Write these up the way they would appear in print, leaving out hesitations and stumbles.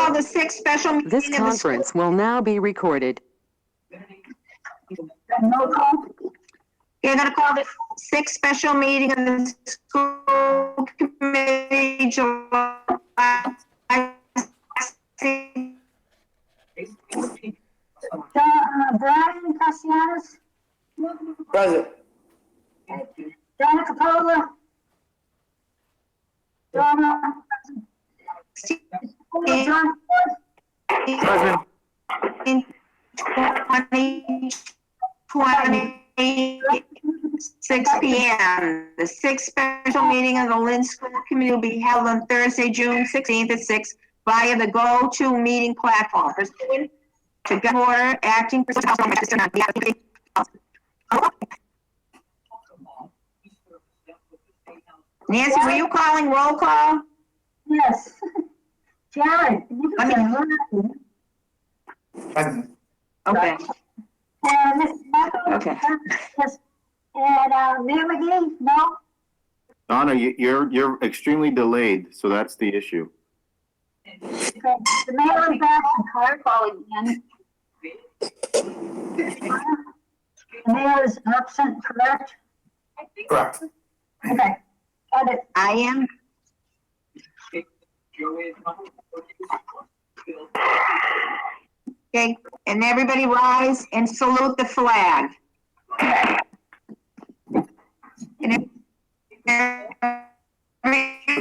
call the sixth special meeting This of the school. conference will now be recorded. No call? You're gonna call the sixth special meeting of the school committee July. Brian Castellanos? Present. Donna Capola? Donna? John Ford? Present. 6 p.m. The sixth special meeting of the Lynn School Committee will be held on Thursday, June 16th at 6 via the Go-To meeting platform. Pursuant to good order, acting for Nancy, were you calling roll call? Yes. Jared? Present. Okay. And Ms. Michael? Okay. Yes. And Mayor McGee? No? Donna, you're extremely delayed, so that's the issue. Okay. The mayor is absent. Card calling in. The mayor is absent, correct? Correct. Okay. Got it. I am. Okay, and everybody rise and salute the flag. And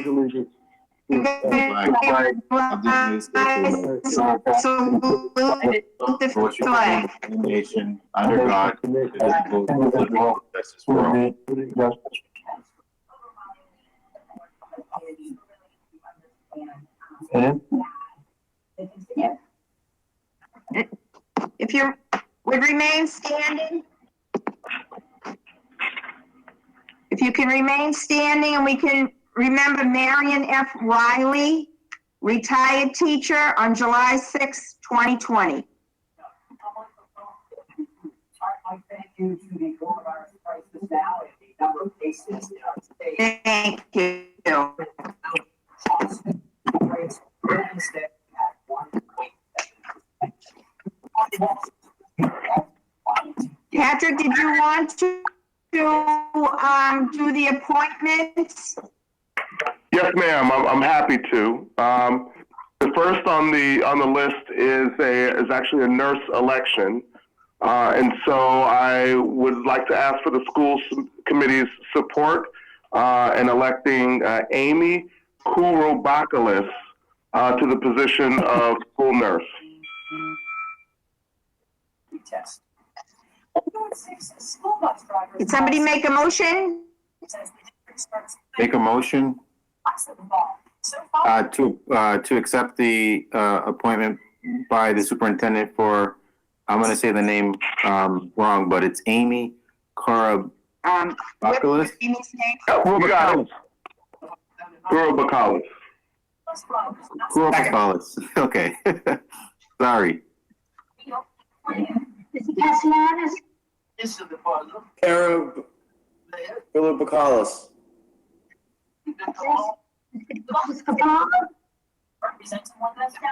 Allegiance. everybody rise and salute the flag. Nation under God, indivisible, with liberty and justice for all. If you would remain standing. If you can remain standing, and we can remember Marion F. Riley, retired teacher on July 6, 2020. Thank you to the coronavirus crisis now and the number of cases in our state. Thank you. Patrick, did you want to do the appointments? Yes, ma'am. I'm happy to. The first on the list is actually a nurse election, and so I would like to ask for the school committee's support in electing Amy Kourobakalis to the position of school nurse. Test. School bus drivers. Did somebody make a motion? Make a motion to accept the appointment by the superintendent for, I'm going to say the name wrong, but it's Amy Kourobakalis. Amy's name? You got it. Kourobakalis. Kourobakalis. Okay. Sorry. Is it Castellanos? This is the puzzle. Kourobakalis. Ms. Capola? Represents 1,000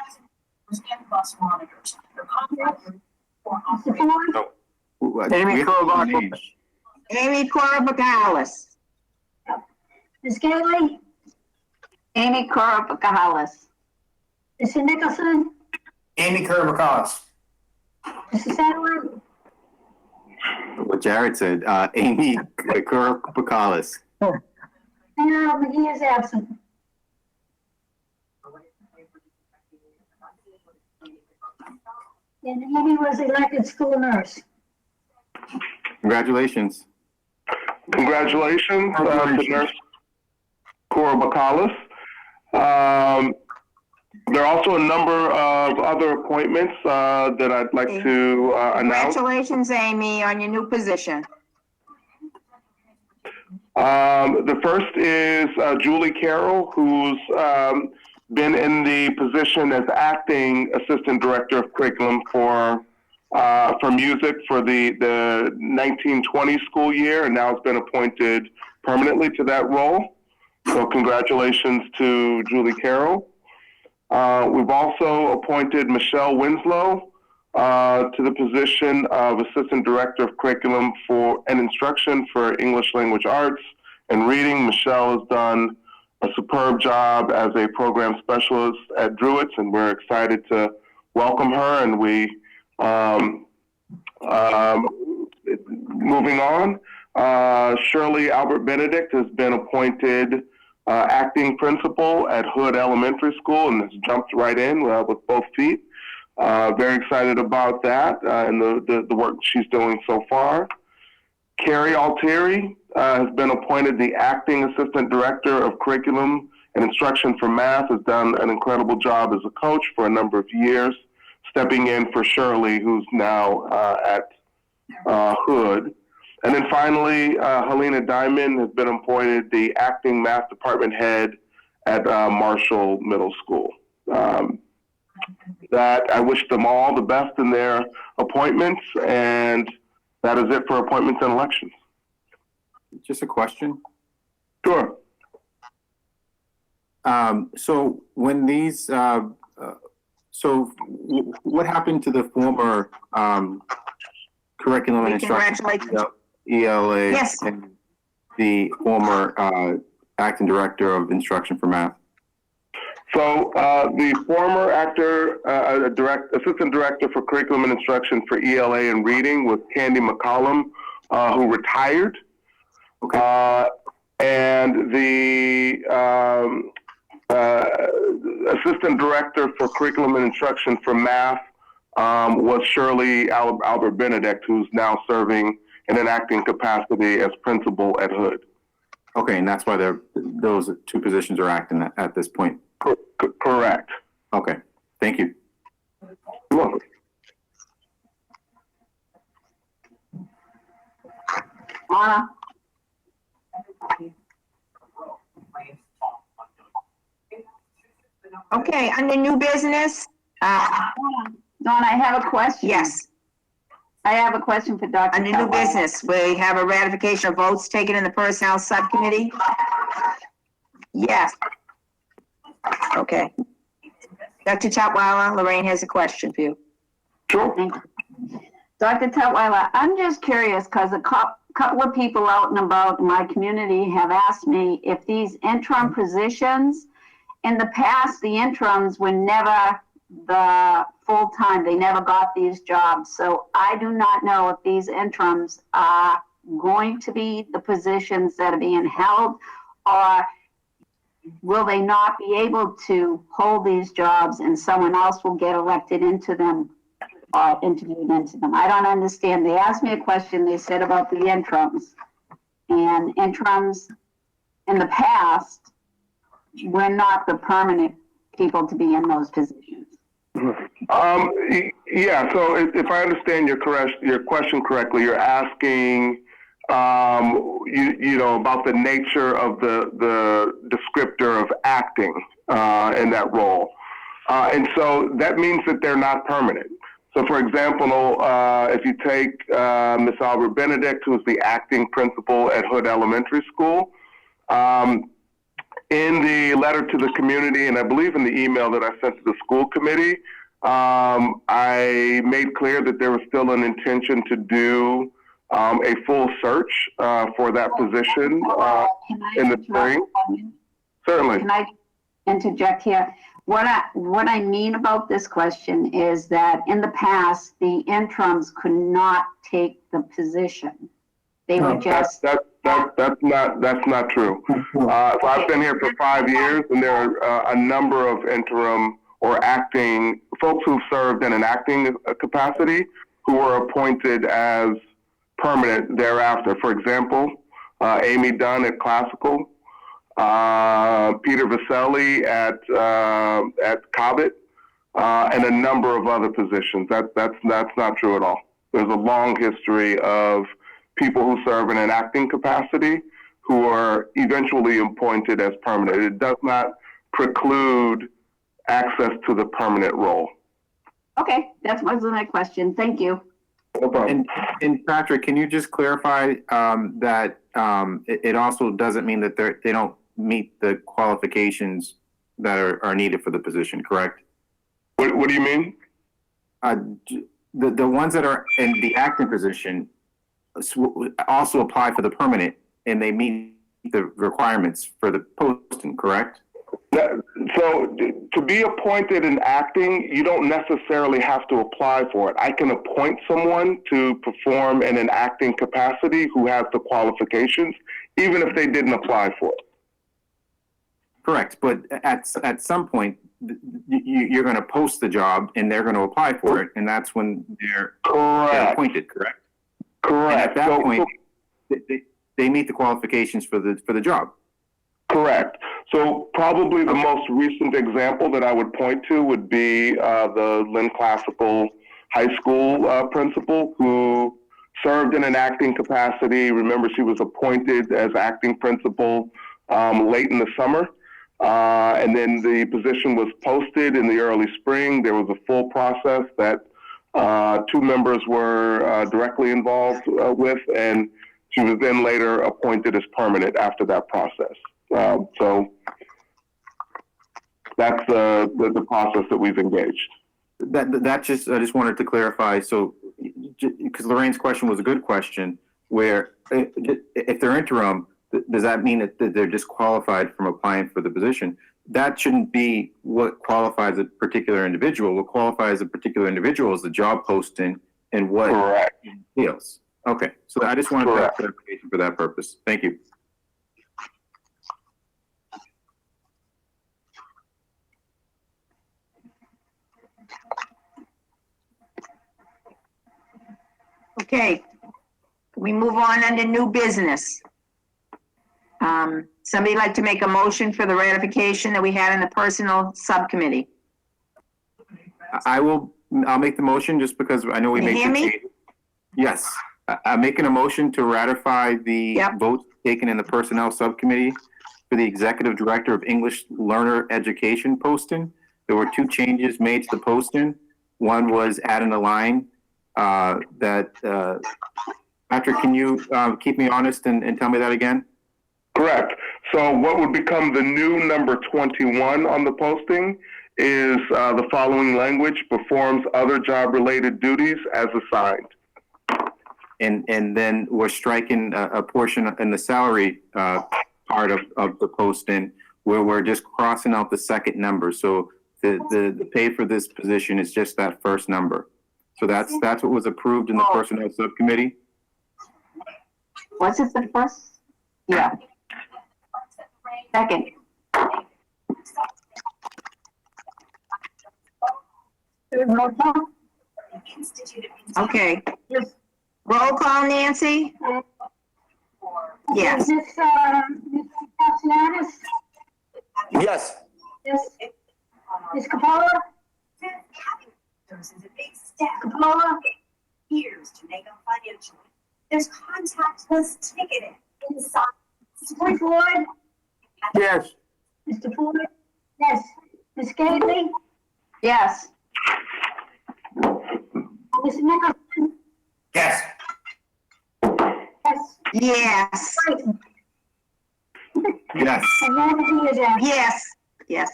and bus monitors. Their contract for Mr. operating. Ford? Amy Kourobakalis. Amy Kourobakalis. Ms. Gately? Amy Kourobakalis. Mr. Nicholson? Amy Kourobakalis. Mr. Sadler? What Jared said, Amy Kourobakalis. Mayor McGee is absent. And Amy was elected school nurse. Congratulations. Congratulations to Nurse Kourobakalis. There are also a number of other appointments that I'd like to announce. Congratulations, Amy, on your new position. The first is Julie Carroll, who's been in the position as acting assistant director of curriculum for music for the 1920 school year, and now has been appointed permanently to that role. So congratulations to Julie Carroll. We've also appointed Michelle Winslow to the position of Assistant Director of Curriculum and Instruction for English Language Arts and Reading. Michelle has done a superb job as a program specialist at Druitt's, and we're excited to welcome her. And moving on, Shirley Albert Benedict has been appointed acting principal at Hood Elementary School and has jumped right in with both feet. Very excited about that and the work she's doing so far. Carrie Altieri has been appointed the acting assistant director of curriculum and instruction for math, has done an incredible job as a coach for a number of years, stepping in for Shirley, who's now at Hood. And then finally, Helena Diamond has been appointed the acting math department head at Marshall Middle School. That I wish them all the best in their appointments, and that is it for appointments and elections. Just a question. Sure. So when these, what happened to the former curriculum and instruction? Congratulations. ELA Yes. and the former acting director of instruction for math? So the former assistant director for curriculum and instruction for ELA and reading was Candy McCollum, who retired. Okay. And the assistant director for curriculum and instruction for math was Shirley Albert Benedict, who's now serving in an acting capacity as principal at Hood. Okay, and that's why those two positions are acting at this point. Correct. Okay, thank you. You're welcome. Anna? Okay, under new business, Dawn, I have a question. yes, I have a question for Dr. under new Tutwiler. business, we have a ratification of votes taken in the personnel subcommittee. Yes. Okay. Dr. Tutwiler, Lorraine has a question for you. Sure. Thank you. Dr. Tutwiler, I'm just curious because a couple of people out and about in my community have asked me if these interim positions, in the past, the interims were never the full-time. They never got these jobs. So I do not know if these interims are going to be the positions that are being held, or will they not be able to hold these jobs and someone else will get elected into them or interviewed into them? I don't understand. They asked me a question, they said about the interims. And interims in the past were not the permanent people to be in those positions. Yeah, so if I understand your question correctly, you're asking you know, about the nature of the descriptor of acting in that role. And so that means that they're not permanent. So for example, if you take Ms. Albert Benedict, who's the acting principal at Hood Elementary School, in the letter to the community, and I believe in the email that I sent to the school committee, I made clear that there was still an intention to do a full search for that position in the spring. Certainly. Can I interject here? What I mean about this question is that in the past, the interims could not take the position. They were just... That's not true. So I've been here for 5 years, and there are a number of interim or acting folks who've served in an acting capacity who were appointed as permanent thereafter. For example, Amy Dunn at Classical, Peter Vaselli at Cobbett, and a number of other positions. That's not true at all. There's a long history of people who serve in an acting capacity who are eventually appointed as permanent. It does not preclude access to the permanent role. Okay, that was my question. Thank you. No problem. And Patrick, can you just clarify that it also doesn't mean that they don't meet the qualifications that are needed for the position, correct? What do you mean? The ones that are in the acting position also apply for the permanent, and they meet the requirements for the posting, correct? So to be appointed in acting, you don't necessarily have to apply for it. I can appoint someone to perform in an acting capacity who has the qualifications, even if they didn't apply for it. Correct, but at some point, you're going to post the job and they're going to apply for it, and that's when they're appointed, correct? Correct. And at that point, they meet the qualifications for the job. Correct. So probably the most recent example that I would point to would be the Lynn Classical High School principal who served in an acting capacity. Remember, she was appointed as acting principal late in the summer. And then the position was posted in the early spring. There was a full process that 2 members were directly involved with, and she was then later appointed as permanent after that process. So that's the process that we've engaged. I just wanted to clarify. So, because Lorraine's question was a good question, where if they're interim, does that mean that they're disqualified from applying for the position? That shouldn't be what qualifies a particular individual. What qualifies a particular individual is the job posting and what Correct. it entails. Okay, so I just wanted that clarification for that purpose. Thank you. Okay, we move on under new business. Somebody like to make a motion for the ratification that we had in the personnel subcommittee? I'll make the motion just because I know we Can you made hear the me? change. Yes, I'm making a motion to ratify the Yep. votes taken in the personnel subcommittee for the executive director of English learner education posting. There were 2 changes made to the posting. One was adding a line that, Patrick, can you keep me honest and tell me that again? Correct. So what would become the new number 21 on the posting is the following language: performs other job-related duties as assigned. And then we're striking a portion in the salary part of the posting where we're just crossing out the second number. So the pay for this position is just that first number. So that's what was approved in the personnel subcommittee. Was it the first? Yeah. Second. Okay. Roll call, Nancy? Yes. Is this, Ms. Castellanos? Yes. Yes. Ms. Capola? Capola? Years to make them financially. There's contactless ticketing inside. Mr. Floyd? Yes. Mr. Floyd? Yes. Ms. Gately? Yes. Ms. Nicholson? Yes. Yes. Yes. Right. Yes. And Nancy is yes. Yes. Yes.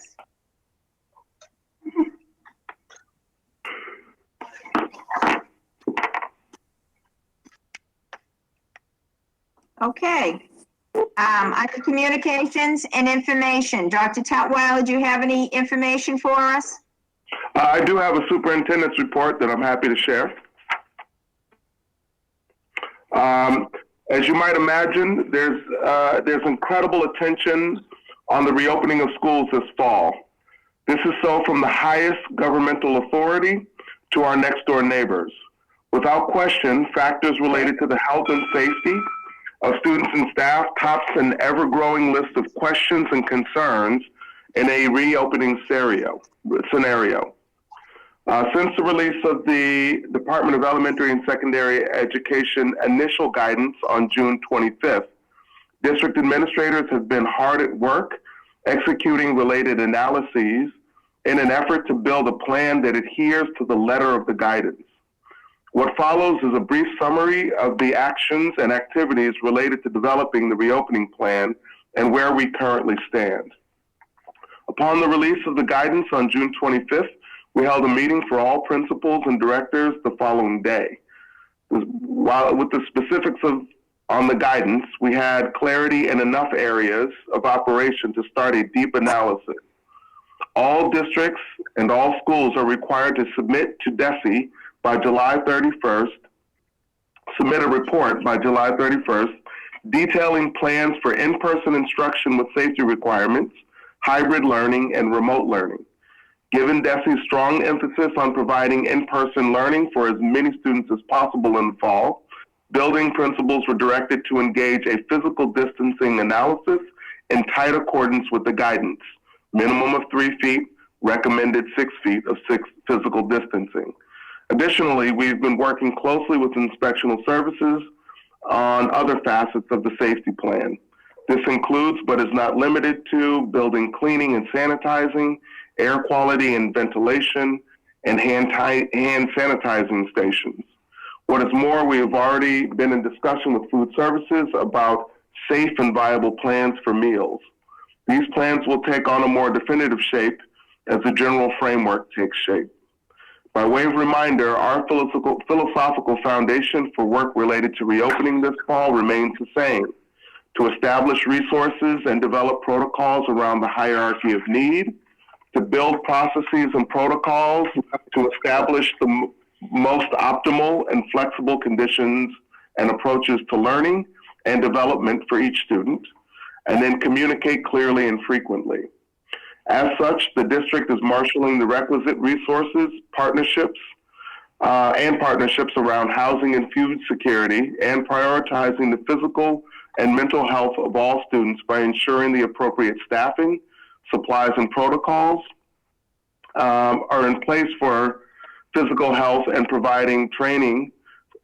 Okay. Under communications and information, Dr. Tutwiler, do you have any information for us? I do have a superintendent's report that I'm happy to share. As you might imagine, there's incredible attention on the reopening of schools this fall. This is so from the highest governmental authority to our next door neighbors. Without question, factors related to the health and safety of students and staff tops an ever-growing list of questions and concerns in a reopening scenario. Since the release of the Department of Elementary and Secondary Education initial guidance on June 25th, district administrators have been hard at work executing related analyses in an effort to build a plan that adheres to the letter of the guidance. What follows is a brief summary of the actions and activities related to developing the reopening plan and where we currently stand. Upon the release of the guidance on June 25th, we held a meeting for all principals and directors the following day. While with the specifics on the guidance, we had clarity in enough areas of operation to start a deep analysis. All districts and all schools are required to submit to DESE by July 31st, submit a report by July 31st, detailing plans for in-person instruction with safety requirements, hybrid learning, and remote learning. Given DESE's strong emphasis on providing in-person learning for as many students as possible in the fall, building principals were directed to engage a physical distancing analysis in tight accordance with the guidance. Minimum of 3 feet, recommended 6 feet of physical distancing. Additionally, we've been working closely with inspectional services on other facets of the safety plan. This includes, but is not limited to, building cleaning and sanitizing, air quality and ventilation, and hand sanitizing stations. What is more, we have already been in discussion with food services about safe and viable plans for meals. These plans will take on a more definitive shape as the general framework takes shape. By way of reminder, our philosophical foundation for work related to reopening this fall remains the same: to establish resources and develop protocols around the hierarchy of need, to build processes and protocols to establish the most optimal and flexible conditions and approaches to learning and development for each student, and then communicate clearly and frequently. As such, the district is marshaling the requisite resources, partnerships around housing and food security, and prioritizing the physical and mental health of all students by ensuring the appropriate staffing, supplies, and protocols are in place for physical health and providing training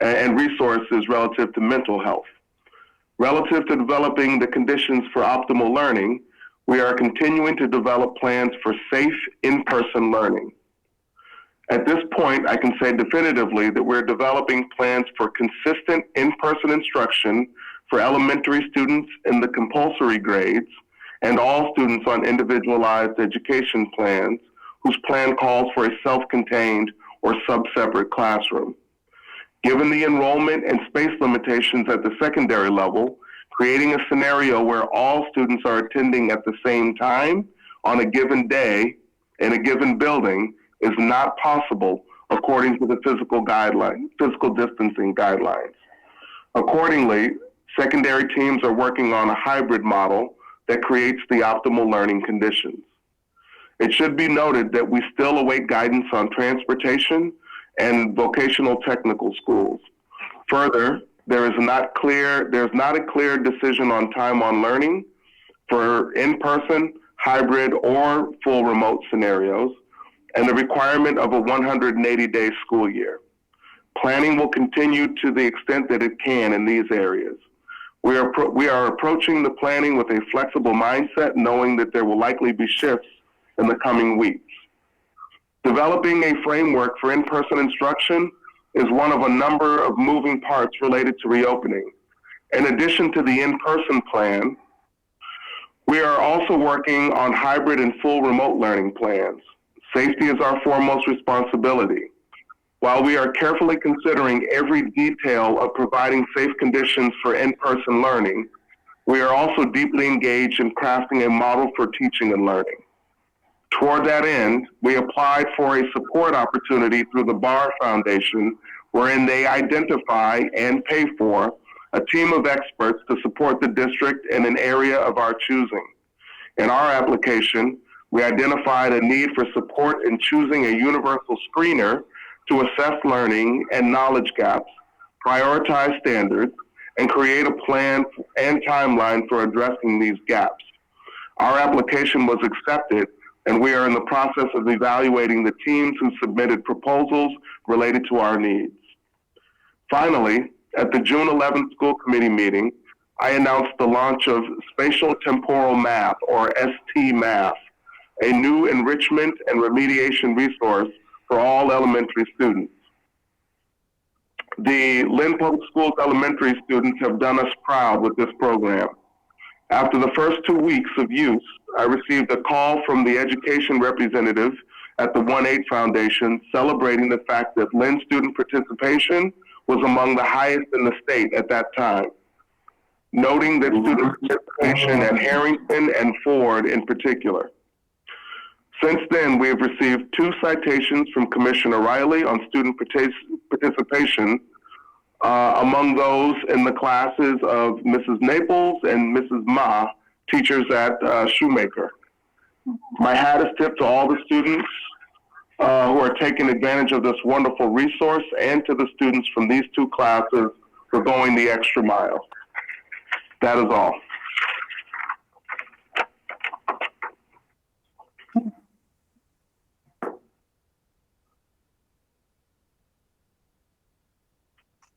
and resources relative to mental health. Relative to developing the conditions for optimal learning, we are continuing to develop plans for safe in-person learning. At this point, I can say definitively that we're developing plans for consistent in-person instruction for elementary students in the compulsory grades and all students on individualized education plans whose plan calls for a self-contained or sub-separate classroom. Given the enrollment and space limitations at the secondary level, creating a scenario where all students are attending at the same time on a given day in a given building is not possible according to the physical distancing guidelines. Accordingly, secondary teams are working on a hybrid model that creates the optimal learning conditions. It should be noted that we still await guidance on transportation and vocational technical schools. Further, there's not a clear decision on time on learning for in-person, hybrid, or full remote scenarios, and the requirement of a 180-day school year. Planning will continue to the extent that it can in these areas. We are approaching the planning with a flexible mindset, knowing that there will likely be shifts in the coming weeks. Developing a framework for in-person instruction is one of a number of moving parts related to reopening. In addition to the in-person plan, we are also working on hybrid and full remote learning plans. Safety is our foremost responsibility. While we are carefully considering every detail of providing safe conditions for in-person learning, we are also deeply engaged in crafting a model for teaching and learning. Toward that end, we applied for a support opportunity through the Barr Foundation, wherein they identify and pay for a team of experts to support the district in an area of our choosing. In our application, we identified a need for support in choosing a universal screener to assess learning and knowledge gaps, prioritize standards, and create a plan and timeline for addressing these gaps. Our application was accepted, and we are in the process of evaluating the teams who submitted proposals related to our needs. Finally, at the June 11th school committee meeting, I announced the launch of Spatial Temporal Math, or ST Math, a new enrichment and remediation resource for all elementary students. The Lynn Public Schools elementary students have done us proud with this program. After the first 2 weeks of use, I received a call from the education representative at the 1-8 Foundation celebrating the fact that Lynn student participation was among the highest in the state at that time, noting that student participation at Harrington and Ford in particular. Since then, we have received 2 citations from Commissioner Riley on student participation, among those in the classes of Mrs. Naples and Mrs. Ma, teachers at Shoemaker. My hat is tipped to all the students who are taking advantage of this wonderful resource, and to the students from these 2 classes for going the extra mile. That is all.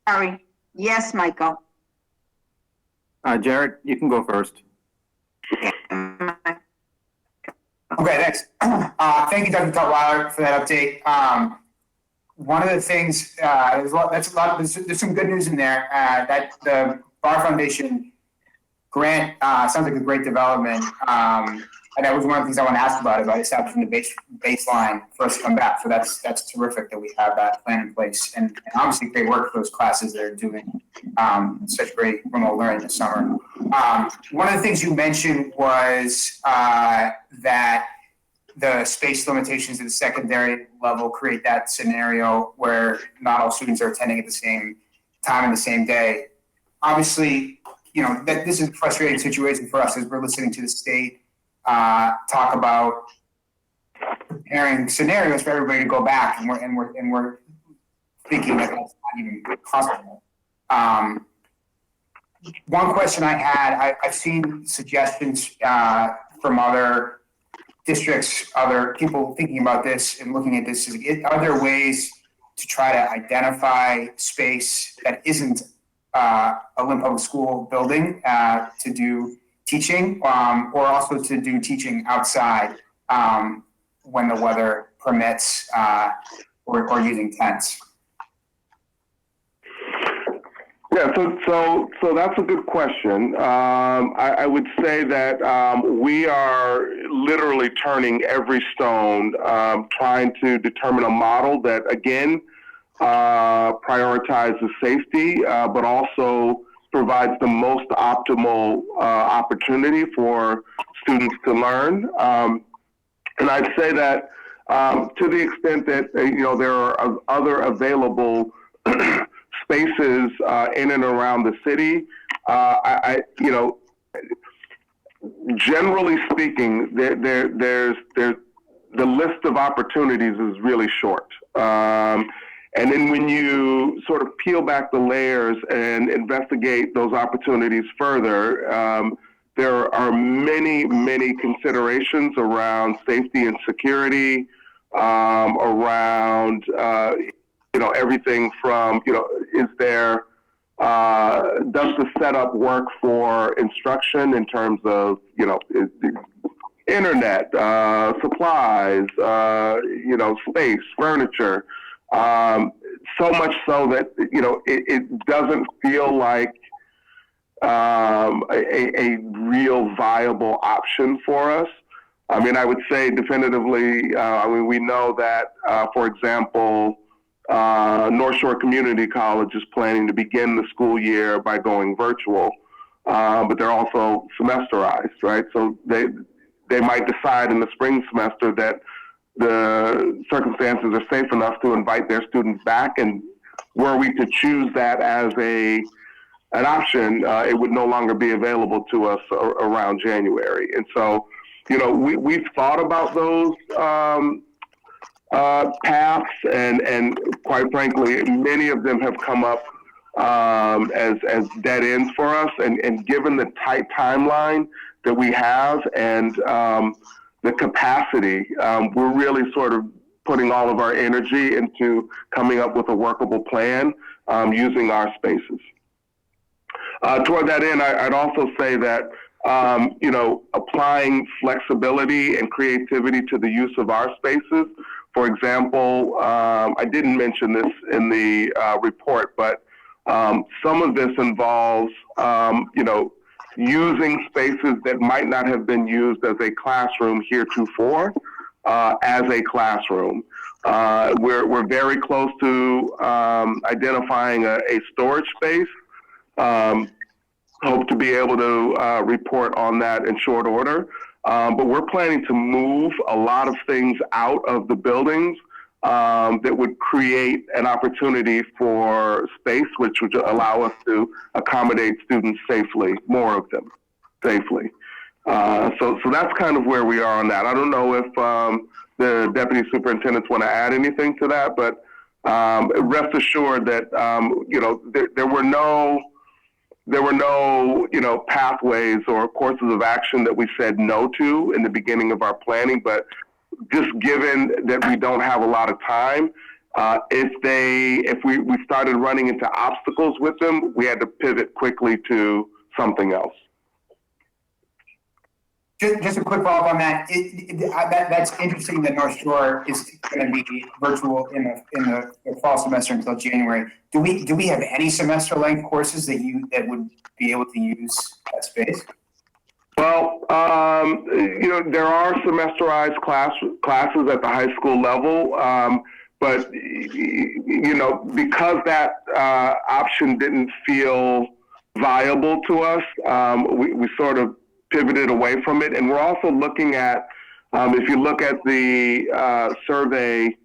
Sorry. Yes, Michael. Jared, you can go first. Okay, thanks. Thank you, Dr. Tutwiler, for that update. One of the things, there's some good news in there. That the Bar Foundation grant sounds like a great development. And that was one of the things I want to ask about establishing the baseline for us to come back. So that's terrific that we have that plan in place. And obviously great work for those classes that are doing such great remote learning this summer. One of the things you mentioned was that the space limitations at the secondary level create that scenario where not all students are attending at the same time in the same day. Obviously, that this is a frustrating situation for us as we're listening to the state talk about preparing scenarios for everybody to go back, and we're thinking that that's not even possible. One question I had, I've seen suggestions from other districts, other people thinking about this and looking at this. Are there ways to try to identify space that isn't a Lynn Public School building to do teaching, or also to do teaching outside when the weather permits, or using tents? Yeah, so that's a good question. I would say that we are literally turning every stone, trying to determine a model that, again, prioritizes safety, but also provides the most optimal opportunity for students to learn. And I'd say that to the extent that there are other available spaces in and around the city, generally speaking, there's the list of opportunities is really short. And then when you sort of peel back the layers and investigate those opportunities further, there are many, many considerations around safety and security, around, everything from, is there, does the setup work for instruction in terms of, internet, supplies, space, furniture, so much so that, it doesn't feel like a real viable option for us. I mean, I would say definitively, we know that, for example, North Shore Community College is planning to begin the school year by going virtual, but they're also semesterized, right? So they might decide in the spring semester that the circumstances are safe enough to invite their students back, and were we to choose that as an option, it would no longer be available to us around January. And so, we've thought about those paths, and quite frankly, many of them have come up as dead ends for us. And given the tight timeline that we have and the capacity, we're really sort of putting all of our energy into coming up with a workable plan using our spaces. Toward that end, I'd also say that, applying flexibility and creativity to the use of our spaces. For example, I didn't mention this in the report, but some of this involves, using spaces that might not have been used as a classroom heretofore as a classroom. We're very close to identifying a storage space. Hope to be able to report on that in short order. But we're planning to move a lot of things out of the buildings that would create an opportunity for space, which would allow us to accommodate students safely, more of them safely. So that's kind of where we are on that. I don't know if the deputy superintendents want to add anything to that, but rest assured that there were no pathways or courses of action that we said no to in the beginning of our planning, but just given that we don't have a lot of time, if we started running into obstacles with them, we had to pivot quickly to something else. Just a quick follow-up on that. That's interesting that North Shore is going to be virtual in the fall semester until January. Do we have any semester-length courses that would be able to use that space? Well, there are semesterized classes at the high school level, but because that option didn't feel viable to us, we sort of pivoted away from it. And we're also looking at, if you look at the survey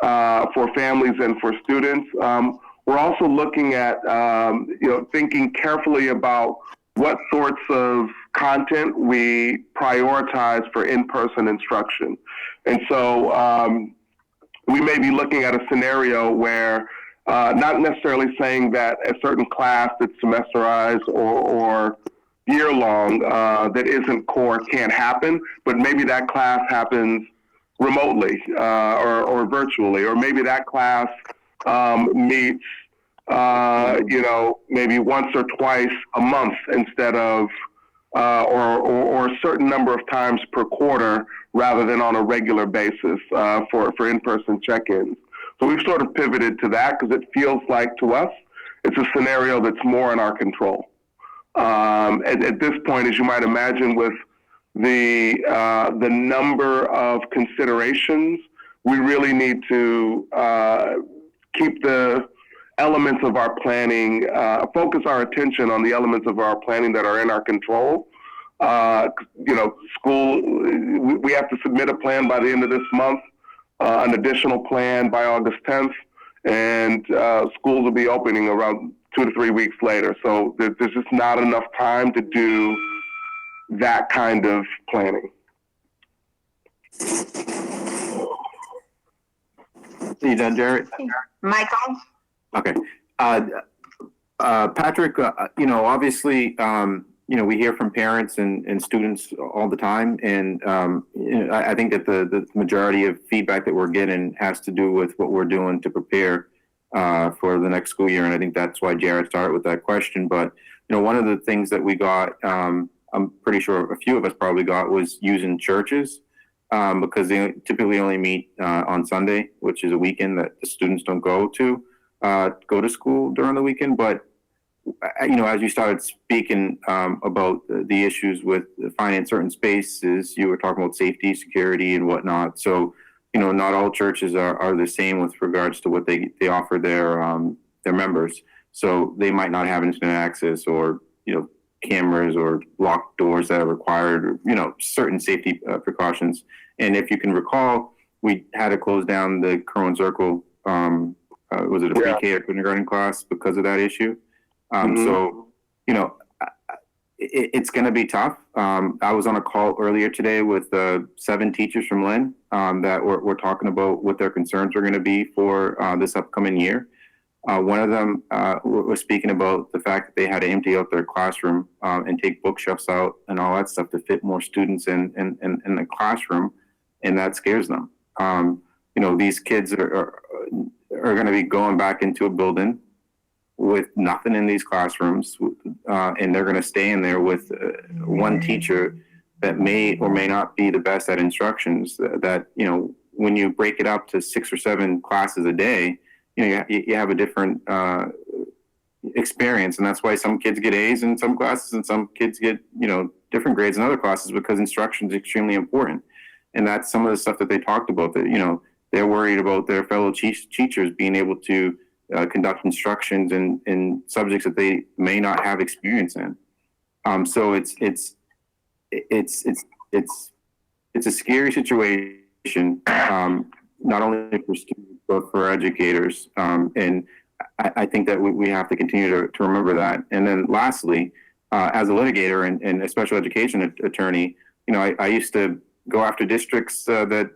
for families and for students, we're also looking at, thinking carefully about what sorts of content we prioritize for in-person instruction. And so we may be looking at a scenario where not necessarily saying that a certain class that's semesterized or year-long that isn't core can't happen, but maybe that class happens remotely or virtually, or maybe that class meets maybe once or twice a month instead of or a certain number of times per quarter rather than on a regular basis for in-person check-ins. So we've sort of pivoted to that because it feels like to us it's a scenario that's more in our control. At this point, as you might imagine, with the number of considerations, we really need to keep the elements of our planning, focus our attention on the elements of our planning that are in our control. School, we have to submit a plan by the end of this month, an additional plan by August 10th, and schools will be opening around 2 to 3 weeks later. So there's just not enough time to do that kind of planning. You done, Jared? Michael? Okay. Patrick, obviously, we hear from parents and students all the time. And I think that the majority of feedback that we're getting has to do with what we're doing to prepare for the next school year. And I think that's why Jared started with that question. But, one of the things that we got, I'm pretty sure a few of us probably got, was using churches because they typically only meet on Sunday, which is a weekend that the students don't go to school during the weekend. But, as you started speaking about the issues with finding certain spaces, you were talking about safety, security, and whatnot. So, not all churches are the same with regards to what they offer their members. So they might not have internet access or, cameras or locked doors that are required, or, certain safety precautions. And if you can recall, we had to close down the Curwin Circle, was it a pre-K or kindergarten class because of that issue? So, it's going to be tough. I was on a call earlier today with 7 teachers from Lynn that were talking about what their concerns are going to be for this upcoming year. One of them was speaking about the fact that they had to empty out their classroom and take bookshelves out and all that stuff to fit more students in the classroom, and that scares them. These kids are going to be going back into a building with nothing in these classrooms, and they're going to stay in there with one teacher that may or may not be the best at instructions. That, when you break it up to 6 or 7 classes a day, you have a different, experience. And that's why some kids get A's in some classes and some kids get, different grades in other classes, because instruction is extremely important. And that's some of the stuff that they talked about, that, they're worried about their fellow teachers being able to conduct instructions in subjects that they may not have experience in. So it's a scary situation, not only for students, but for educators. And I think that we have to continue to remember that. And then lastly, as a litigator and a special education attorney, I used to go after districts that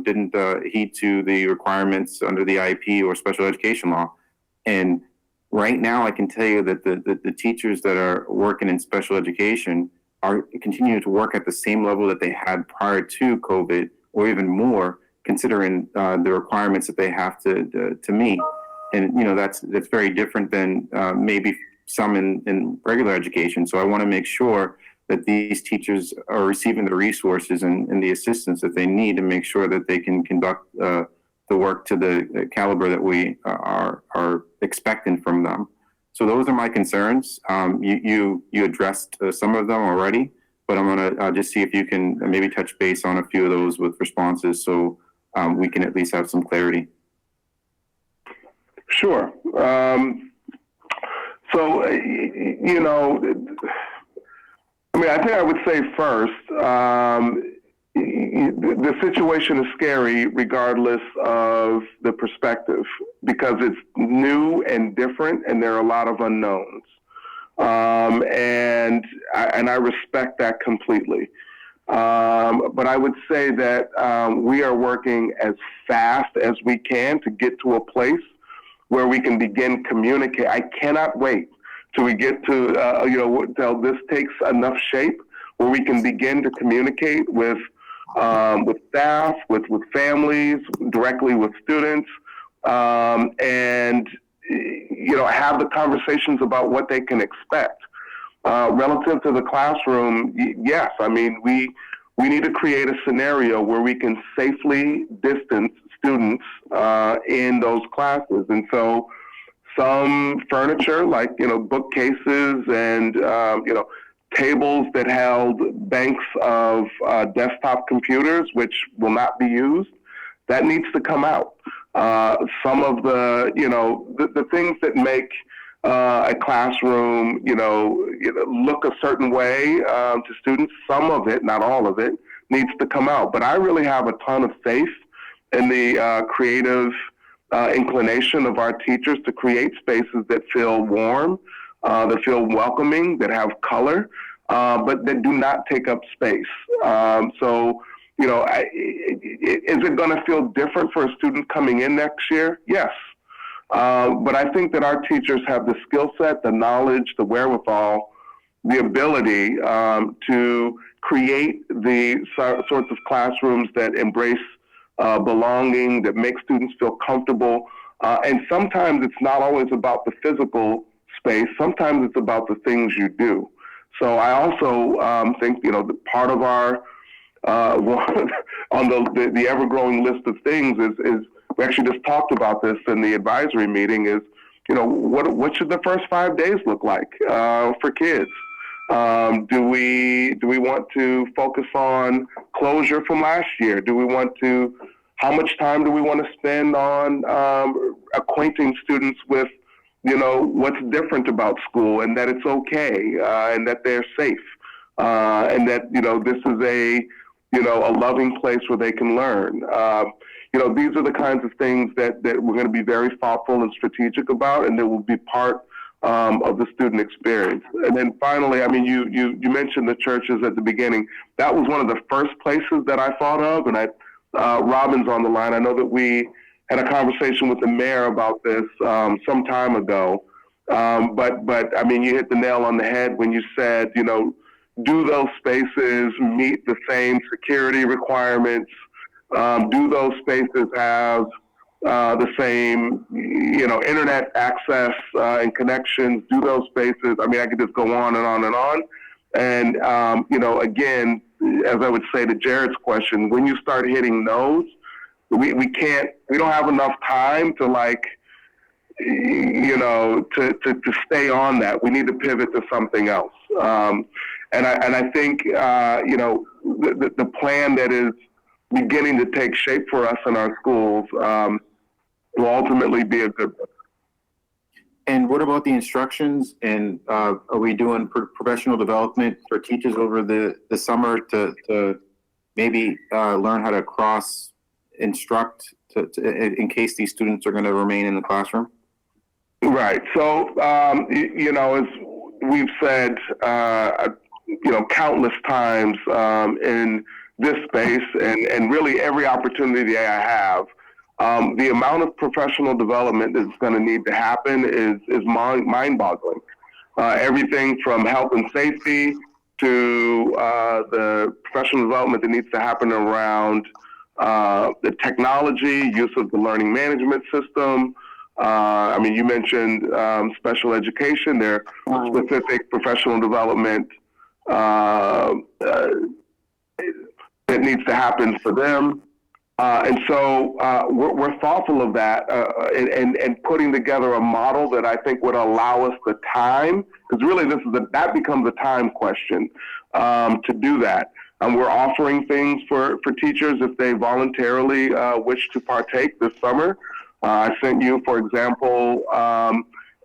didn't heed to the requirements under the IEP or special education law. And right now, I can tell you that the teachers that are working in special education are continuing to work at the same level that they had prior to COVID, or even more, considering the requirements that they have to meet. And that's very different than maybe some in regular education. So I want to make sure that these teachers are receiving the resources and the assistance that they need to make sure that they can conduct the work to the caliber that we are expecting from them. So those are my concerns. You addressed some of them already, but I'm gonna just see if you can maybe touch base on a few of those with responses, so we can at least have some clarity. Sure. I think I would say first, the situation is scary regardless of the perspective, because it's new and different and there are a lot of unknowns. And I respect that completely. But I would say that we are working as fast as we can to get to a place where we can begin communicate. I cannot wait till we get to, till this takes enough shape where we can begin to communicate with staff, with families, directly with students, and have the conversations about what they can expect. Relative to the classroom, yes, we need to create a scenario where we can safely distance students in those classes. And so some furniture, like, bookcases and, tables that held banks of desktop computers, which will not be used, that needs to come out. Some of the things that make a classroom, look a certain way to students, some of it, not all of it, needs to come out. But I really have a ton of faith in the creative inclination of our teachers to create spaces that feel warm, that feel welcoming, that have color, but that do not take up space. Is it going to feel different for a student coming in next year? Yes. But I think that our teachers have the skill set, the knowledge, the wherewithal, the ability to create the sorts of classrooms that embrace belonging, that make students feel comfortable. And sometimes it's not always about the physical space. Sometimes it's about the things you do. So I also think, the part of our, on the ever-growing list of things is we actually just talked about this in the advisory meeting, is, what should the first 5 days look like for kids? Do we want to focus on closure from last year? How much time do we want to spend on acquainting students with, what's different about school, and that it's okay, and that they're safe, and that, this is a loving place where they can learn. These are the kinds of things that we're going to be very thoughtful and strategic about, and that will be part of the student experience. And then finally, you mentioned the churches at the beginning. That was one of the first places that I thought of, and Robin's on the line. I know that we had a conversation with the mayor about this some time ago. But you hit the nail on the head when you said, do those spaces meet the same security requirements? Do those spaces have the same, internet access and connections? Do those spaces? I could just go on and on and on. And, again, as I would say to Jared's question, when you start hitting those, we don't have enough time to to stay on that. We need to pivot to something else. And I think, the plan that is beginning to take shape for us in our schools will ultimately be a good one. And what about the instructions? And are we doing professional development for teachers over the summer to maybe learn how to cross instruct in case these students are going to remain in the classroom? Right. So, as we've said, countless times in this space and really every opportunity I have, the amount of professional development that's going to need to happen is mind-boggling. Everything from health and safety to the professional development that needs to happen around the technology, use of the learning management system. You mentioned special education. There are specific professional development that needs to happen for them. And so we're thoughtful of that and putting together a model that I think would allow us the time, because really that becomes a time question to do that. And we're offering things for teachers if they voluntarily wish to partake this summer. I sent you, for example,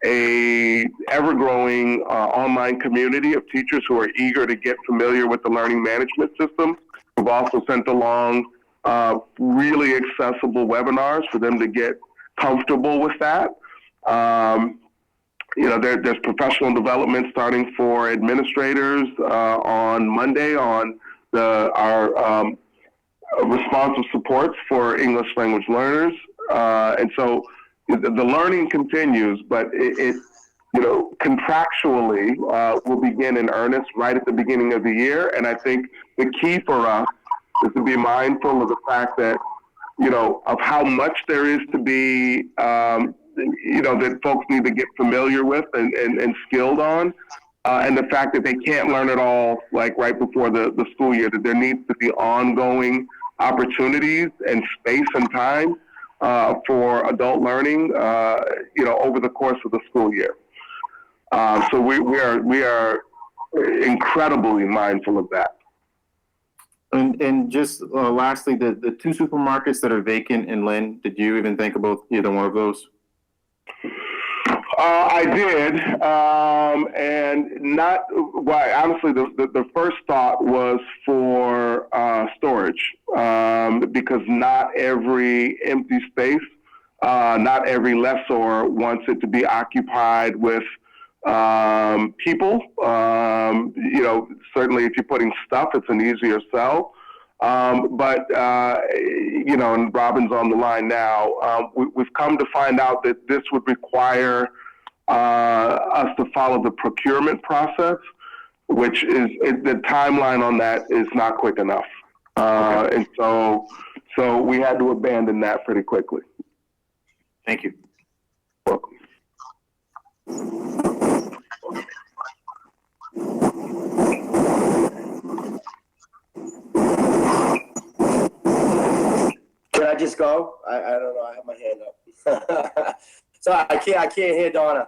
a ever-growing online community of teachers who are eager to get familiar with the learning management system. We've also sent along really accessible webinars for them to get comfortable with that. There's professional development starting for administrators on Monday on our responsive supports for English language learners. And so the learning continues, but it contractually will begin in earnest right at the beginning of the year. And I think the key for us is to be mindful of the fact that, of how much there is to be, that folks need to get familiar with and skilled on. And the fact that they can't learn it all like right before the school year, that there needs to be ongoing opportunities and space and time for adult learning, over the course of the school year. So we are incredibly mindful of that. And just lastly, the two supermarkets that are vacant in Lynn, did you even think about either one of those? I did, and not. Why? Honestly, the first thought was for storage, because not every empty space, not every lessor wants it to be occupied with people. Certainly, if you're putting stuff, it's an easier sell. But and Robin's on the line now. We've come to find out that this would require us to follow the procurement process, which is the timeline on that is not quick enough, and so we had to abandon that pretty quickly. Thank you. Welcome. Can I just go? I don't know. I have my hand up. So I can't hear Donna.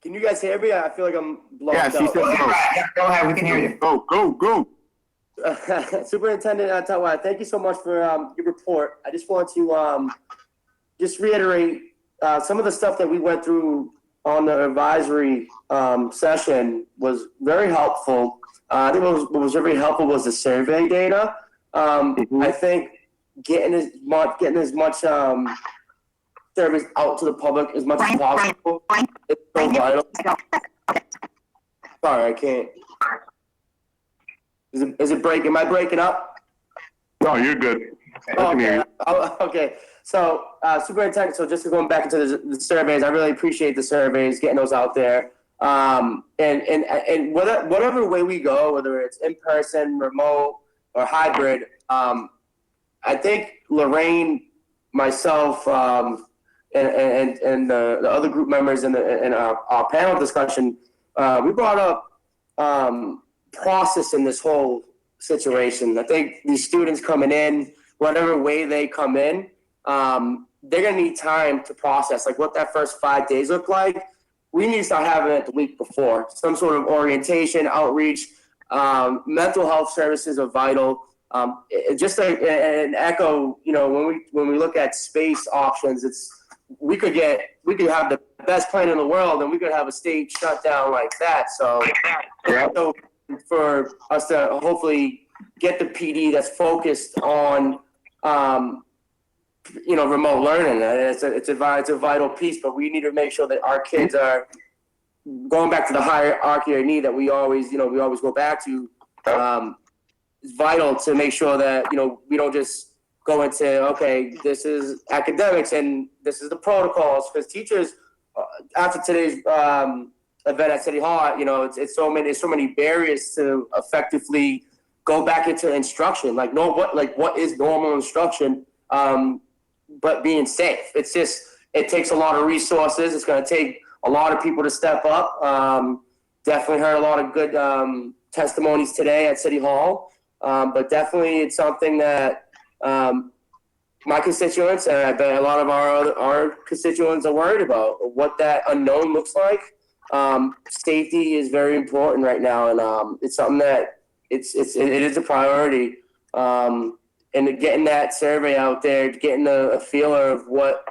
Can you guys hear me? I feel like I'm blocked out. She said go. Yeah, go ahead. We can hear you. Go. Superintendent Tatwala, thank you so much for your report. I just want to just reiterate some of the stuff that we went through on the advisory session was very helpful. I think what was very helpful was the survey data. I think getting as much service out to the public as much as possible is so vital. Sorry, I can't. Is it breaking? Am I breaking up? No, you're good. I can hear you. Okay. So, superintendent, so just going back into the surveys, I really appreciate the surveys, getting those out there. And whatever way we go, whether it's in person, remote, or hybrid, I think Lorraine, myself, and the other group members in our panel discussion, we brought up process in this whole situation. I think these students coming in, whatever way they come in, they're going to need time to process, like what that first 5 days look like. We need to start having it the week before. Some sort of orientation, outreach, mental health services are vital. Just an echo, when we look at space options, we could have the best plan in the world, and we could have a state shut down like that. So for us to hopefully get the PD that's focused on, remote learning, it's a vital piece. But we need to make sure that our kids are going back to the hierarchy of need that we always go back to. It's vital to make sure that we don't just go into, okay, this is academics and this is the protocols, because teachers after today's event at City Hall, it's so many barriers to effectively go back into instruction. What is normal instruction, but being safe. It takes a lot of resources. It's going to take a lot of people to step up. Definitely heard a lot of good testimonies today at City Hall, but definitely it's something that my constituents, and I bet a lot of our constituents are worried about what that unknown looks like. Safety is very important right now, and it's something that it is a priority. And getting that survey out there, getting a feeler of what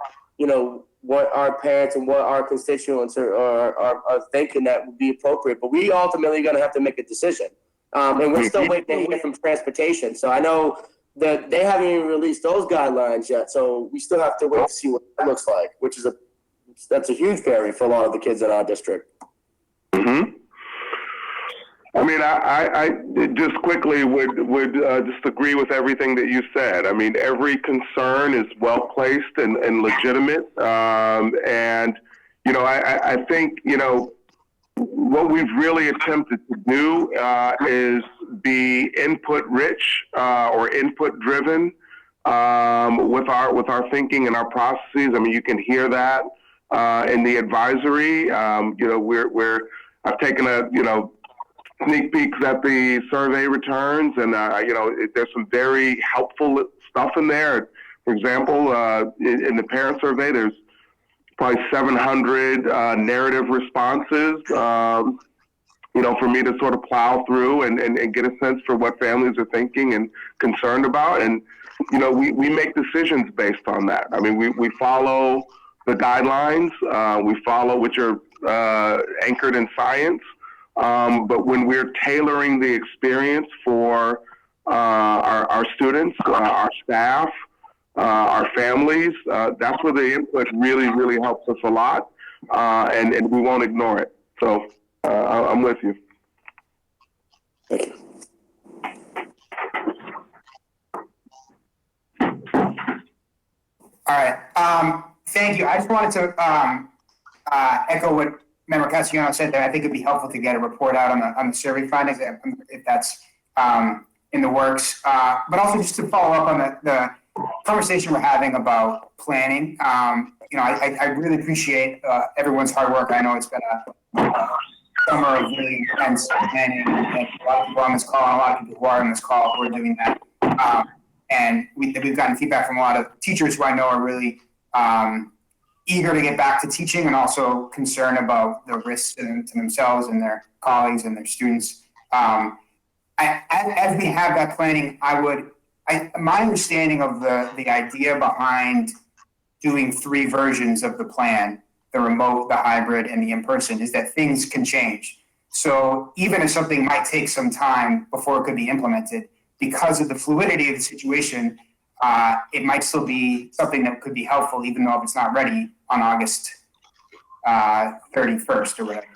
our parents and what our constituents are thinking that would be appropriate. But we ultimately going to have to make a decision, and we're still waiting to hear from transportation. So I know that they haven't even released those guidelines yet, so we still have to wait to see what that looks like, that's a huge barrier for a lot of the kids in our district. Mm-hmm. I mean, I just quickly would just agree with everything that you said. I mean, every concern is well placed and legitimate, and I think what we've really attempted to do is be input rich or input driven with our thinking and our processes. I mean, you can hear that in the advisory. I've taken a sneak peeks at the survey returns, and there's some very helpful stuff in there. For example, in the parent survey, there's probably 700 narrative responses, for me to sort of plow through and get a sense for what families are thinking and concerned about. And, we make decisions based on that. I mean, we follow the guidelines, which are anchored in science. But when we're tailoring the experience for our students, our staff, our families, that's where the input really, really helps us a lot, and we won't ignore it. So I'm with you. Thank you. All right. Thank you. I just wanted to echo what Member Cassiano said there. I think it'd be helpful to get a report out on the survey findings if that's in the works. But also just to follow up on the conversation we're having about planning. I really appreciate everyone's hard work. I know it's been a summer of really intense planning, and a lot of people on this call, and a lot of people who are on this call who are doing that. And we've gotten feedback from a lot of teachers who I know are really eager to get back to teaching, and also concerned about the risks to themselves and their colleagues and their students. As we have that planning, my understanding of the idea behind doing 3 versions of the plan, the remote, the hybrid, and the in-person, is that things can change. So even if something might take some time before it could be implemented, because of the fluidity of the situation, it might still be something that could be helpful, even though if it's not ready on August 31st or whatever.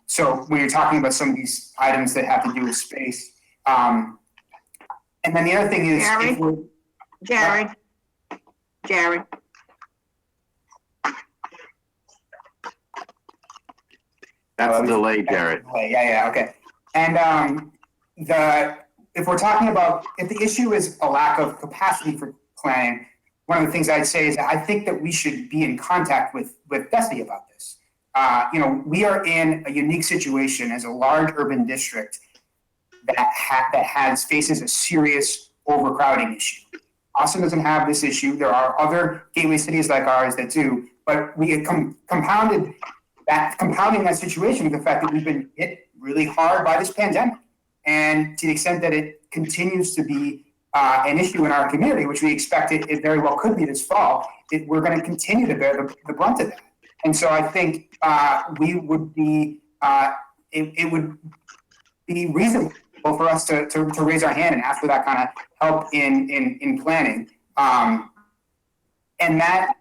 So when you're talking about some of these items that have to do with space, and then the other thing is, Jared. That's a delay, Jared. Yeah, okay. And if we're talking about, if the issue is a lack of capacity for planning, one of the things I'd say is that I think that we should be in contact with Destiny about this. We are in a unique situation as a large urban district that faces a serious overcrowding issue. Austin doesn't have this issue. There are other gateway cities like ours that do, but we had compounding that situation with the fact that we've been hit really hard by this pandemic. And to the extent that it continues to be an issue in our community, which we expect it very well could be this fall, we're going to continue to bear the brunt of that. And so I think we would be, it would be reasonable for us to raise our hand and ask for that kind of help in planning. And that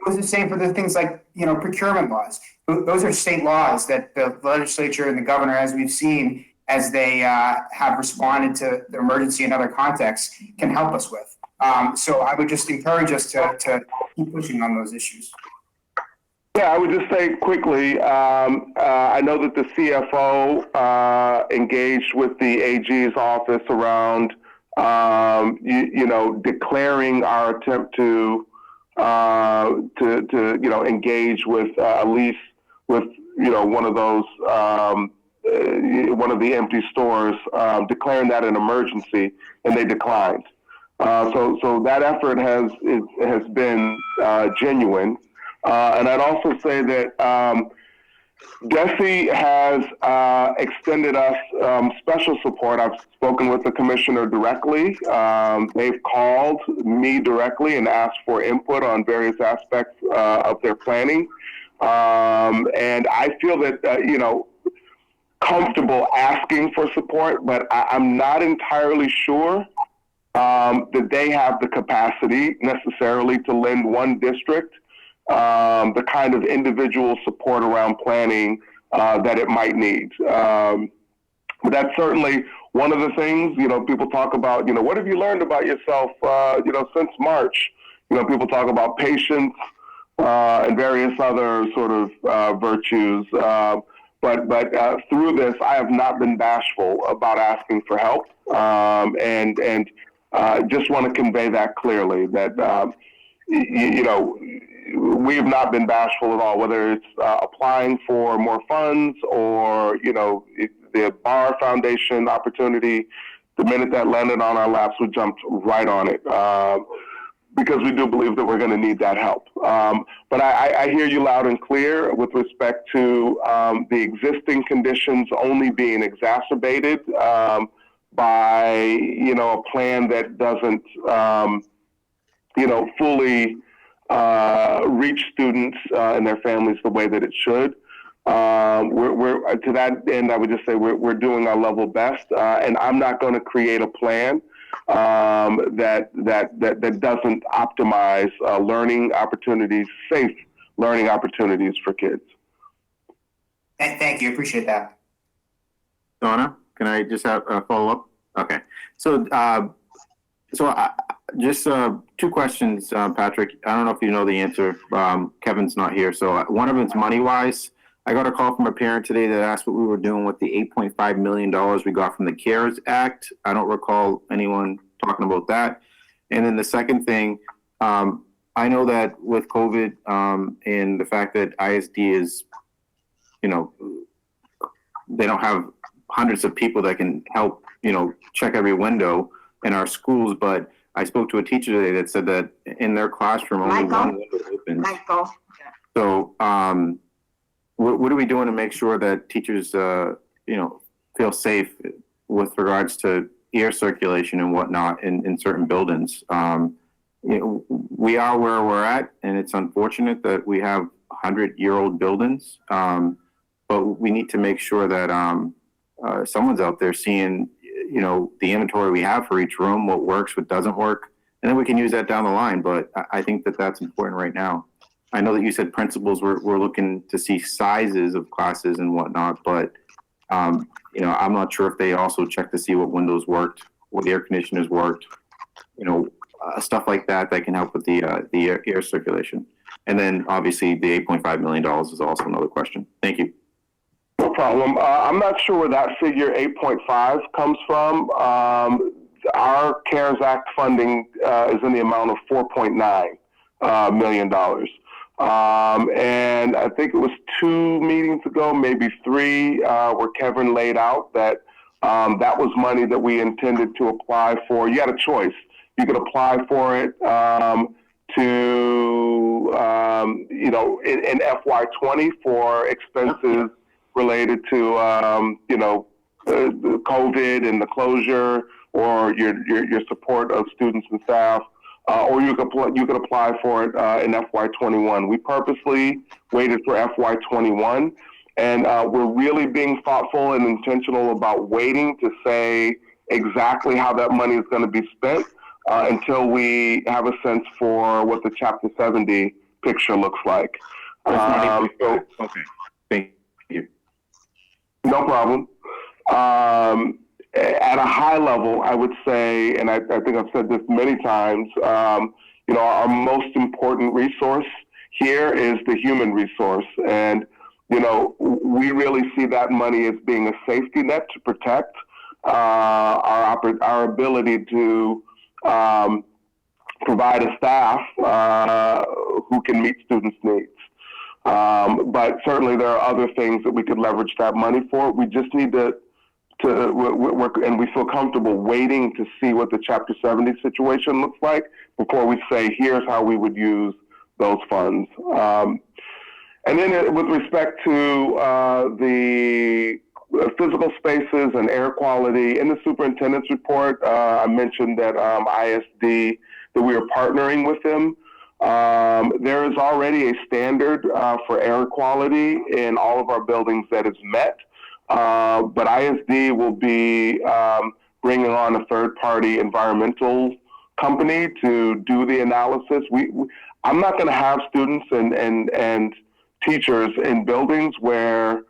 was the same for the things like, procurement laws. Those are state laws that the legislature and the governor, as we've seen, as they have responded to the emergency in other contexts, can help us with. So I would just encourage us to keep pushing on those issues. Yeah, I would just say quickly, I know that the CFO engaged with the AG's office around, declaring our attempt to engage with at least with, one of those, one of the empty stores, declaring that an emergency, and they declined. So that effort has been genuine. And I'd also say that DESE has extended us special support. I've spoken with the commissioner directly. They've called me directly and asked for input on various aspects of their planning. And I feel that, comfortable asking for support, but I'm not entirely sure that they have the capacity necessarily to lend one district the kind of individual support around planning that it might need. But that's certainly one of the things, people talk about, what have you learned about yourself, since March? People talk about patience and various other sort of virtues. But through this, I have not been bashful about asking for help, and just want to convey that clearly, that, we have not been bashful at all, whether it's applying for more funds or, the Bar Foundation opportunity. The minute that landed on our laps, we jumped right on it because we do believe that we're going to need that help. But I hear you loud and clear with respect to the existing conditions only being exacerbated by, a plan that doesn't, fully reach students and their families the way that it should. We're to that end, I would just say we're doing our level best, and I'm not going to create a plan that doesn't optimize learning opportunities, safe learning opportunities for kids. Thank you. Appreciate that. Donna, can I just have a follow up? Okay. So just two questions, Patrick. I don't know if you know the answer. Kevin's not here. So one of it's money wise. I got a call from a parent today that asked what we were doing with the $8.5 million we got from the CARES Act. I don't recall anyone talking about that. And then the second thing, I know that with COVID and the fact that ISD is, they don't have hundreds of people that can help, check every window in our schools. But I spoke to a teacher today that said that in their classroom, only one window opens. So, what are we doing to make sure that teachers, feel safe with regards to air circulation and whatnot in certain buildings? We are where we're at, and it's unfortunate that we have 100-year-old buildings, but we need to make sure that someone's out there seeing, the inventory we have for each room, what works, what doesn't work, and then we can use that down the line. But I think that that's important right now. I know that you said principals were looking to see sizes of classes and whatnot, but I'm not sure if they also check to see what windows worked, what air conditioners worked, stuff like that can help with the air circulation. And then obviously the $8.5 million is also another question. Thank you. No problem. I'm not sure where that figure 8.5 comes from. Our CARES Act funding is in the amount of $4.9 million. And I think it was 2 meetings ago, maybe 3, where Kevin laid out that that was money that we intended to apply for. You had a choice. You could apply for it in FY20 for expenses related to the COVID and the closure, or your support of students and staff, or you could apply for it in FY21. We purposely waited for FY21, and we're really being thoughtful and intentional about waiting to say exactly how that money is going to be spent until we have a sense for what the Chapter 70 picture looks like. Okay, thank you. No problem. At a high level, I would say, and I think I've said this many times, our most important resource here is the human resource. And, we really see that money as being a safety net to protect our ability to provide a staff who can meet students' needs. But certainly there are other things that we could leverage that money for. We just need to and we feel comfortable waiting to see what the Chapter 70 situation looks like before we say, here's how we would use those funds. And then with respect to the physical spaces and air quality, in the superintendent's report, I mentioned that ISD, that we are partnering with them. There is already a standard for air quality in all of our buildings that is met. But ISD will be bringing on a third-party environmental company to do the analysis. I'm not going to have students and teachers in buildings where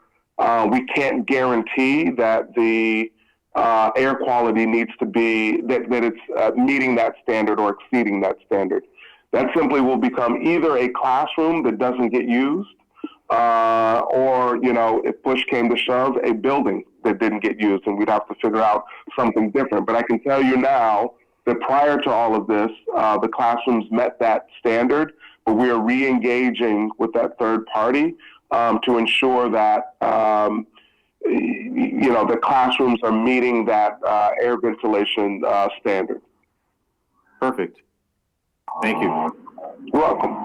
we can't guarantee that the air quality needs to be, that it's meeting that standard or exceeding that standard. That simply will become either a classroom that doesn't get used, or, if push came to shove, a building that didn't get used, and we'd have to figure out something different. But I can tell you now that prior to all of this, the classrooms met that standard, but we are re-engaging with that third party to ensure that, the classrooms are meeting that air ventilation standard. Perfect. Thank you. You're welcome.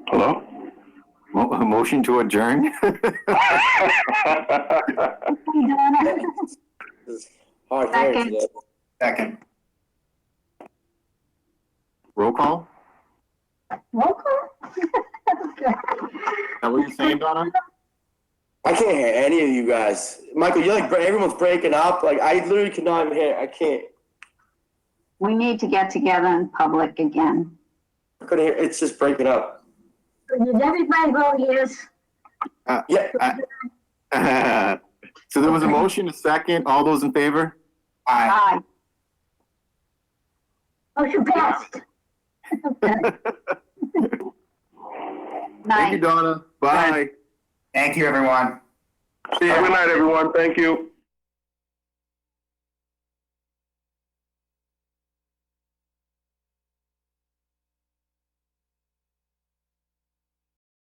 Hello? A motion to adjourn? Hard Second. today. Second. Roll call? Roll call? Is that what you're saying, Donna? I can't hear any of you guys. Michael, you're like, everyone's breaking up. Like, I literally cannot even hear. I can't. We need to get together in public again. I couldn't hear. It's just breaking up. Did everybody vote yes? Yeah. So there was a motion, a second. All those in favor? Aye. Aye. Motion passed. Thank you, Donna. Bye. Thank you, everyone. Good night, everyone. Thank you.